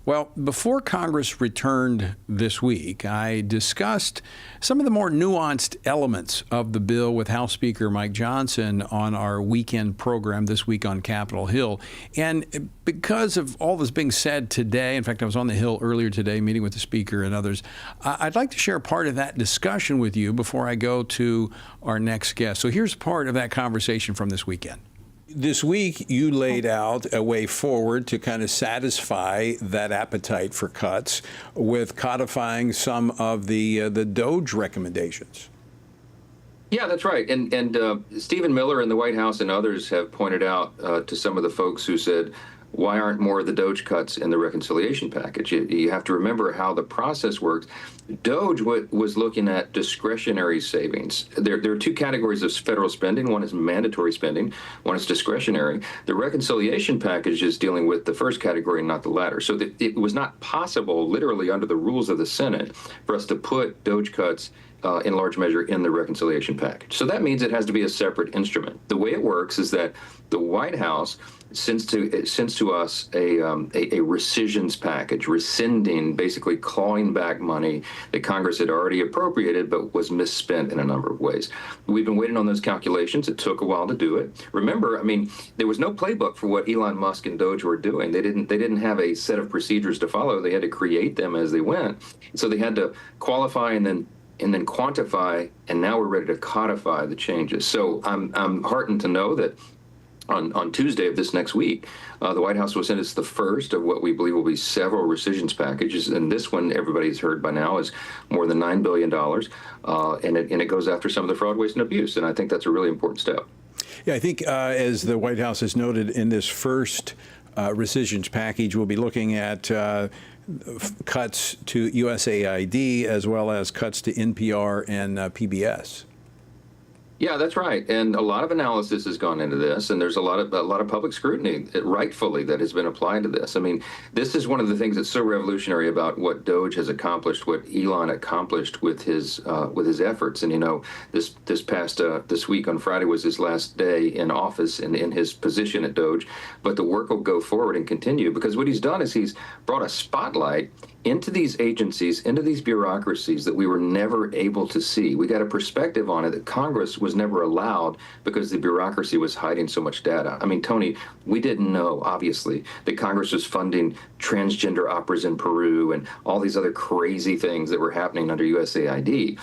Well, before Congress returned this week, I discussed some of the more nuanced elements of the bill with House Speaker Mike Johnson on our weekend program this week on Capitol Hill. And because of all that's being said today, in fact, I was on the Hill earlier today meeting with the Speaker and others, I'd like to share part of that discussion with you before I go to our next guest. So here's part of that conversation from this weekend. This week, you laid out a way forward to kind of satisfy that appetite for cuts with codifying some of the DOGE recommendations. Yeah, that's right. And Stephen Miller in the White House and others have pointed out to some of the folks who said, why aren't more of the DOGE cuts in the reconciliation package? You have to remember how the process works. DOGE was looking at discretionary savings. There are two categories of federal spending. One is mandatory spending. One is discretionary. The reconciliation package is dealing with the first category and not the latter. So it was not possible, literally under the rules of the Senate, for us to put DOGE cuts in large measure in the reconciliation package. So that means it has to be a separate instrument. The way it works is that the White House sends to us a rescissions package, rescinding, basically clawing back money that Congress had already appropriated but was misspent in a number of ways. We've been waiting on those calculations. It took a while to do it. Remember, I mean, there was no playbook for what Elon Musk and DOGE were doing. They didn't have a set of procedures to follow. They had to create them as they went. So they had to qualify and then quantify, and now we're ready to codify the changes. So I'm heartened to know that on Tuesday of this next week, the White House will send us the first of what we believe will be several rescissions packages. And this one, everybody's heard by now, is more than $9 billion. And it goes after some of the fraud, waste, and abuse. And I think that's a really important step. Yeah, I think as the White House has noted in this first rescissions package, we'll be looking at cuts to USAID as well as cuts to NPR and PBS. Yeah, that's right. And a lot of analysis has gone into this, and there's a lot of public scrutiny, rightfully, that has been applied to this. I mean, this is one of the things that's so revolutionary about what DOGE has accomplished, what Elon accomplished with his efforts. And you know, this week on Friday was his last day in office and in his position at DOGE. But the work will go forward and continue, because what he's done is he's brought a spotlight into these agencies, into these bureaucracies that we were never able to see. We got a perspective on it that Congress was never allowed because the bureaucracy was hiding so much data. I mean, Tony, we didn't know, obviously, that Congress was funding transgender operas in Peru and all these other crazy things that were happening under USAID.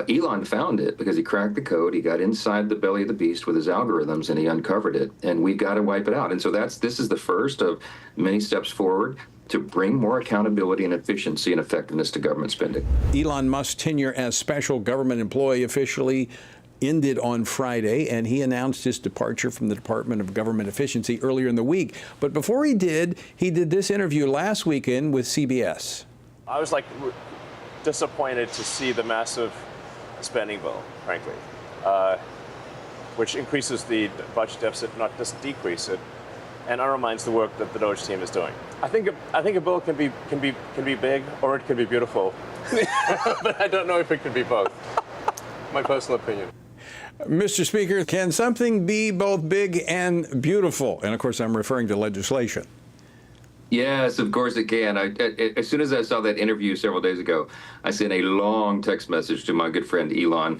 Elon found it because he cracked the code. He got inside the belly of the beast with his algorithms, and he uncovered it. And we've got to wipe it out. And so this is the first of many steps forward to bring more accountability and efficiency and effectiveness to government spending. Elon Musk's tenure as special government employee officially ended on Friday, and he announced his departure from the Department of Government Efficiency earlier in the week. But before he did this interview last weekend with CBS. I was disappointed to see the massive spending bill, frankly, which increases the budget deficit, not just decrease it, and undermines the work that the DOGE team is doing. I think a bill can be big or it can be beautiful, but I don't know if it can be both. My personal opinion. Mr. Speaker, can something be both big and beautiful? And of course, I'm referring to legislation. Yes, of course it can. As soon as I saw that interview several days ago, I sent a long text message to my good friend Elon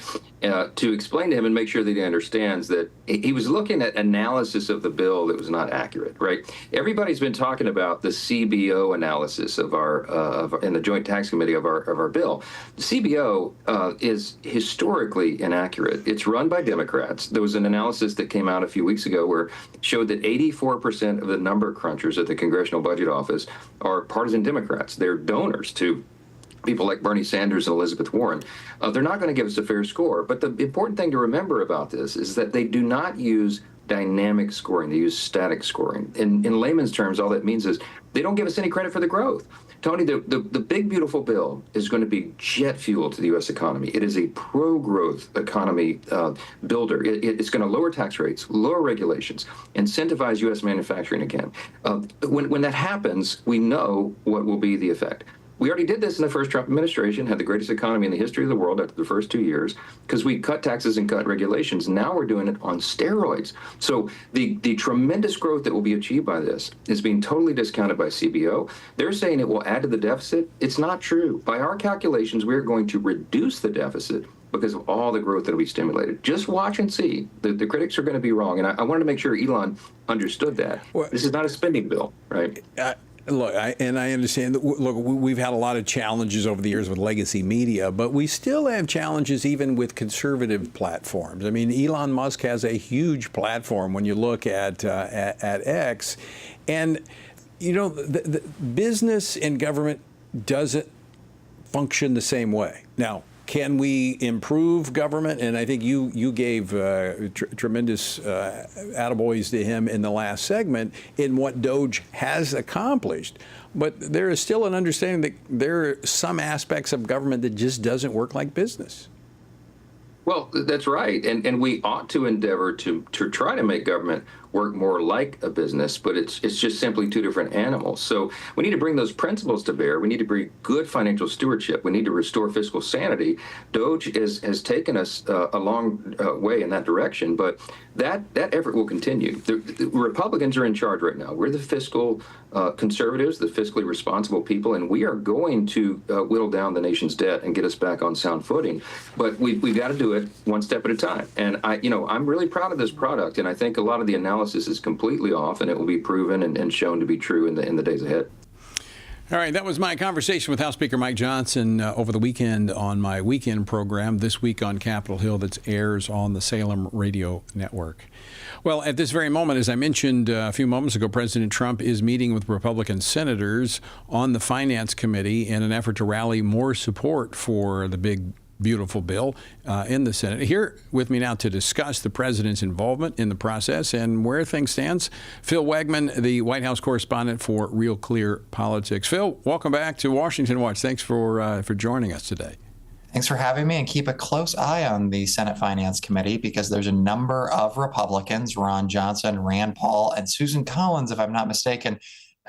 to explain to him and make sure that he understands that he was looking at analysis of the bill that was not accurate, right? Everybody's been talking about the CBO analysis of in the Joint Tax Committee of our bill. The CBO is historically inaccurate. It's run by Democrats. There was an analysis that came out a few weeks ago where it showed that 84% of the number crunchers at the Congressional Budget Office are partisan Democrats. They're donors to people like Bernie Sanders and Elizabeth Warren. They're not going to give us a fair score. But the important thing to remember about this is that they do not use dynamic scoring. They use static scoring. In layman's terms, all that means is they don't give us any credit for the growth. Tony, the big, beautiful bill is going to be jet fuel to the U.S. economy. It is a pro-growth economy builder. It's going to lower tax rates, lower regulations, incentivize U.S. manufacturing again. When that happens, we know what will be the effect. We already did this in the first Trump administration, had the greatest economy in the history of the world after the first 2 years, because we cut taxes and cut regulations. Now we're doing it on steroids. So the tremendous growth that will be achieved by this is being totally discounted by CBO. They're saying it will add to the deficit. It's not true. By our calculations, we're going to reduce the deficit because of all the growth that will be stimulated. Just watch and see. The critics are going to be wrong. And I wanted to make sure Elon understood that. This is not a spending bill, right? Look, I understand. Look, we've had a lot of challenges over the years with legacy media, but we still have challenges even with conservative platforms. I mean, Elon Musk has a huge platform when you look at X, and you know, the business and government doesn't function the same way. Now, can we improve government? And I think you gave tremendous attaboys to him in the last segment in what Doge has accomplished. But there is still an understanding that there are some aspects of government that just doesn't work like business. Well, that's right. And we ought to endeavor to try to make government work more like a business, but it's just simply two different animals. So we need to bring those principles to bear. We need to bring good financial stewardship. We need to restore fiscal sanity. Doge has taken us a long way in that direction, but that effort will continue. The Republicans are in charge right now. We're the fiscal conservatives, the fiscally responsible people, and we are going to whittle down the nation's debt and get us back on sound footing. But we've got to do it one step at a time. And I'm really proud of this product, and I think a lot of the analysis is completely off, and it will be proven and shown to be true in the days ahead. All right, that was my conversation with House Speaker Mike Johnson over the weekend on my weekend program, This Week on Capitol Hill, that airs on the Salem Radio Network. Well, at this very moment, as I mentioned a few moments ago, President Trump is meeting with Republican senators on the Finance Committee in an effort to rally more support for the big beautiful bill in the Senate. Here with me now to discuss the president's involvement in the process and where things stand, Phil Wegman, the White House correspondent for Real Clear Politics. Phil, welcome back to Washington Watch. Thanks for joining us today. Thanks for having me, and keep a close eye on the Senate Finance Committee because there's a number of Republicans, Ron Johnson, Rand Paul, and Susan Collins, if I'm not mistaken,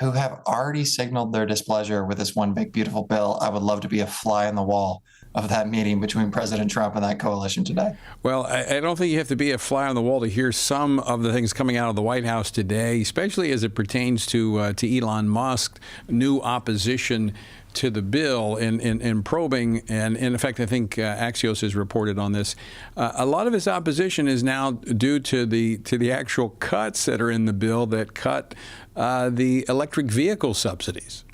who have already signaled their displeasure with this one big beautiful bill. I would love to be a fly on the wall of that meeting between President Trump and that coalition today. Well, I don't think you have to be a fly on the wall to hear some of the things coming out of the White House today, especially as it pertains to Elon Musk's new opposition to the bill and probing. And in effect, I think Axios has reported on this. A lot of his opposition is now due to the actual cuts that are in the bill that cut the electric vehicle subsidies.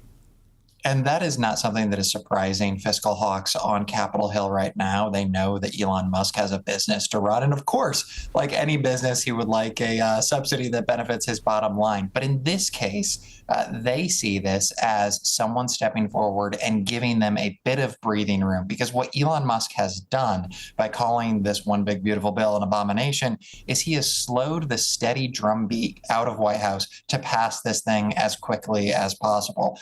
And that is not something that is surprising. Fiscal hawks on Capitol Hill right now, they know that Elon Musk has a business to run. And of course, like any business, he would like a subsidy that benefits his bottom line. But in this case, they see this as someone stepping forward and giving them a bit of breathing room. Because what Elon Musk has done by calling this one big beautiful bill an abomination is he has slowed the steady drumbeat out of White House to pass this thing as quickly as possible.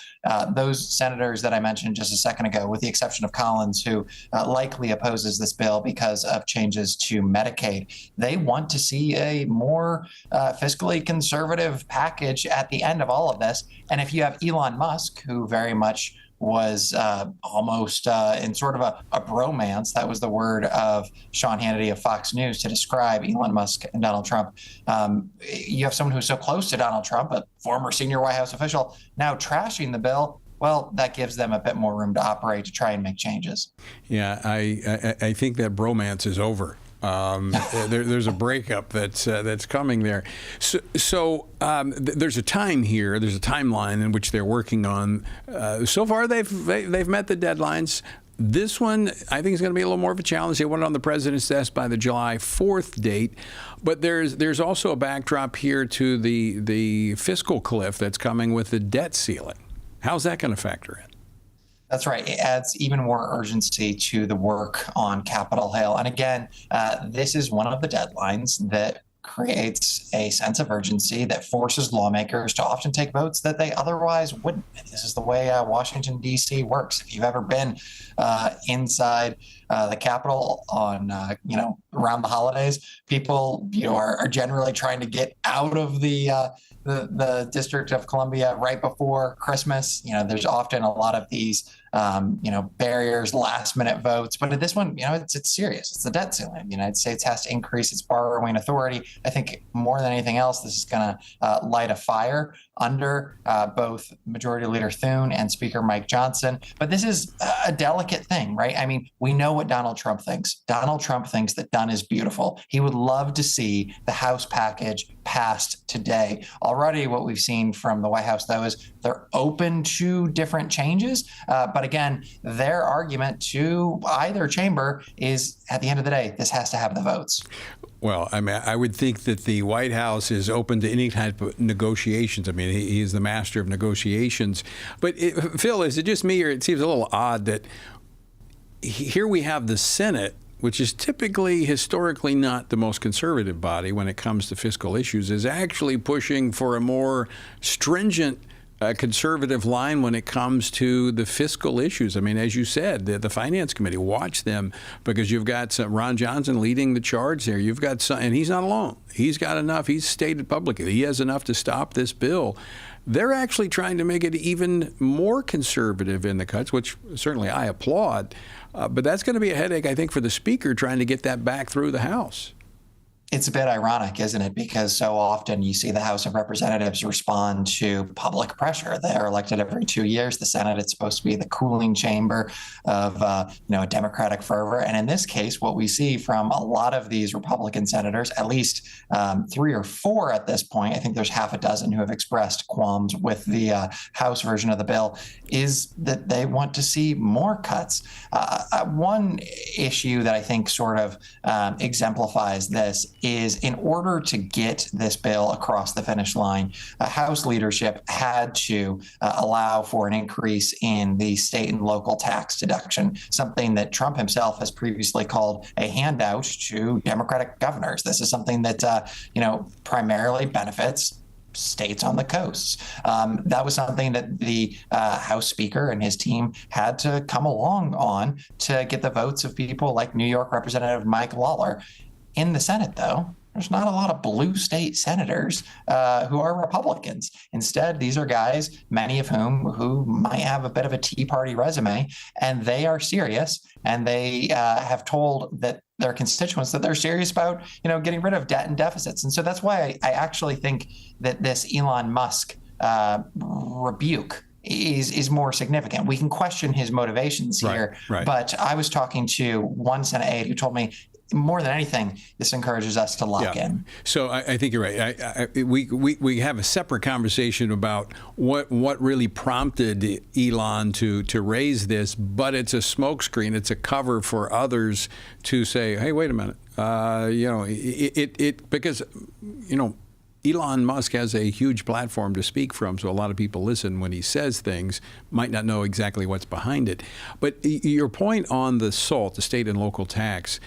Those senators that I mentioned just a second ago, with the exception of Collins, who likely opposes this bill because of changes to Medicaid, they want to see a more fiscally conservative package at the end of all of this. And if you have Elon Musk, who very much was almost in sort of a bromance, that was the word of Sean Hannity of Fox News to describe Elon Musk and Donald Trump. You have someone who's so close to Donald Trump, a former senior White House official, now trashing the bill. Well, that gives them a bit more room to operate to try and make changes. Yeah, I think that bromance is over. There's a breakup that's coming there. So there's a time here. There's a timeline in which they're working on. So far, they've met the deadlines. This one, I think, is going to be a little more of a challenge. They want it on the president's desk by the July 4th date. But there's also a backdrop here to the fiscal cliff that's coming with the debt ceiling. How's that going to factor in? That's right. It adds even more urgency to the work on Capitol Hill. And again, this is one of the deadlines that creates a sense of urgency that forces lawmakers to often take votes that they otherwise wouldn't. And this is the way Washington, D.C. works. If you've ever been inside the Capitol on, around the holidays, people, are generally trying to get out of the District of Columbia right before Christmas. There's often a lot of these, barriers, last minute votes. But at this one, it's serious. It's the debt ceiling. The United States has to increase its borrowing authority. I think more than anything else, this is going to light a fire under both Majority Leader Thune and Speaker Mike Johnson. But this is a delicate thing, right? I mean, we know what Donald Trump thinks. Donald Trump thinks that done is beautiful. He would love to see the House package passed today. Already what we've seen from the White House, though, is they're open to different changes. But again, their argument to either chamber is, at the end of the day, this has to have the votes. Well, I mean, I would think that the White House is open to any type of negotiations. I mean, he is the master of negotiations. But Phil, is it just me, or it seems a little odd that here we have the Senate, which is typically, historically, not the most conservative body when it comes to fiscal issues, is actually pushing for a more stringent conservative line when it comes to the fiscal issues. I mean, as you said, the Finance Committee, watch them, because you've got Ron Johnson leading the charge there. You've got some, and he's not alone. He's got enough. He's stated publicly he has enough to stop this bill. They're actually trying to make it even more conservative in the cuts, which certainly I applaud. But that's going to be a headache, I think, for the Speaker trying to get that back through the House. It's a bit ironic, isn't it? Because so often you see the House of Representatives respond to public pressure. They're elected every 2 years. The Senate, it's supposed to be the cooling chamber of a Democratic fervor. And in this case, what we see from a lot of these Republican senators, at least 3 or 4 at this point, I think there's half a dozen who have expressed qualms with the House version of the bill, is that they want to see more cuts. One issue that I think sort of exemplifies this is, in order to get this bill across the finish line, House leadership had to allow for an increase in the state and local tax deduction, something that Trump himself has previously called a handout to Democratic governors. This is something that, primarily benefits states on the coasts. That was something that the House Speaker and his team had to come along on to get the votes of people like New York Representative Mike Lawler. In the Senate, though, there's not a lot of blue state senators who are Republicans. Instead, these are guys, many of who might have a bit of a Tea Party resume, and they are serious, and they have told their constituents that they're serious about, getting rid of debt and deficits. And so that's why I actually think that this Elon Musk rebuke is more significant. We can question his motivations here, but I was talking to one Senate aide who told me, more than anything, this encourages us to lock in. So I think you're right. We have a separate conversation about what really prompted Elon to raise this, but it's a smokescreen. It's a cover for others to say, hey, wait a minute. Because Elon Musk has a huge platform to speak from, so a lot of people listen when he says things, might not know exactly what's behind it. But your point on the SALT, the state and local tax,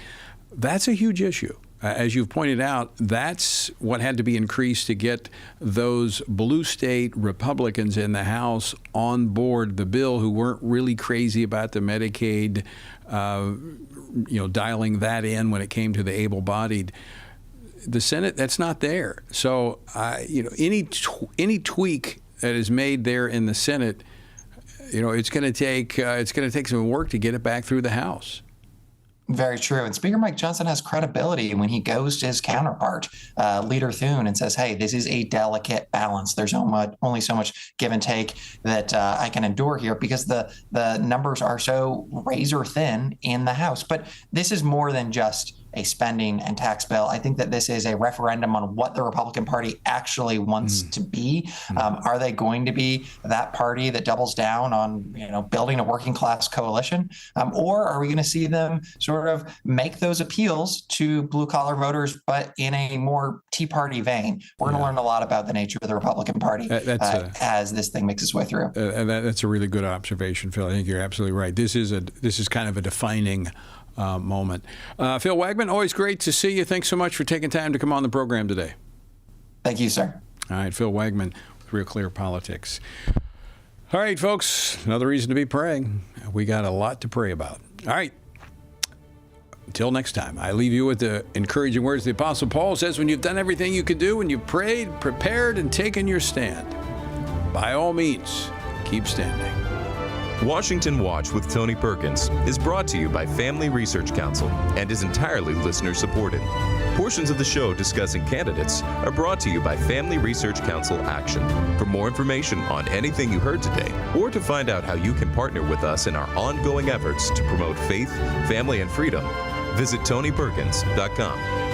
that's a huge issue. As you've pointed out, that's what had to be increased to get those blue state Republicans in the House on board the bill who weren't really crazy about the Medicaid, dialing that in when it came to the able-bodied. The Senate, that's not there. So, any tweak that is made there in the Senate, it's going to take some work to get it back through the House. Very true. And Speaker Mike Johnson has credibility when he goes to his counterpart, Leader Thune, and says, hey, this is a delicate balance. There's only so much give and take that I can endure here, because the numbers are so razor thin in the House. But this is more than just a spending and tax bill. I think that this is a referendum on what the Republican Party actually wants to be. Are they going to be that party that doubles down on, building a working class coalition? Or are we going to see them sort of make those appeals to blue collar voters, but in a more Tea Party vein? We're going to learn a lot about the nature of the Republican Party as this thing makes its way through. That's a really good observation, Phil. I think you're absolutely right. This is kind of a defining moment. Phil Wagman, always great to see you. Thanks so much for taking time to come on the program today. Thank you, sir. All right, Phil Wagman with Real Clear Politics. All right, folks, another reason to be praying. We got a lot to pray about. All right. Until next time, I leave you with the encouraging words the Apostle Paul says, when you've done everything you could do, when you've prayed, prepared, and taken your stand, by all means, keep standing. Washington Watch with Tony Perkins is brought to you by Family Research Council and is entirely listener-supported. Portions of the show discussing candidates are brought to you by Family Research Council Action. For more information on anything you heard today, or to find out how you can partner with us in our ongoing efforts to promote faith, family, and freedom, visit TonyPerkins.com.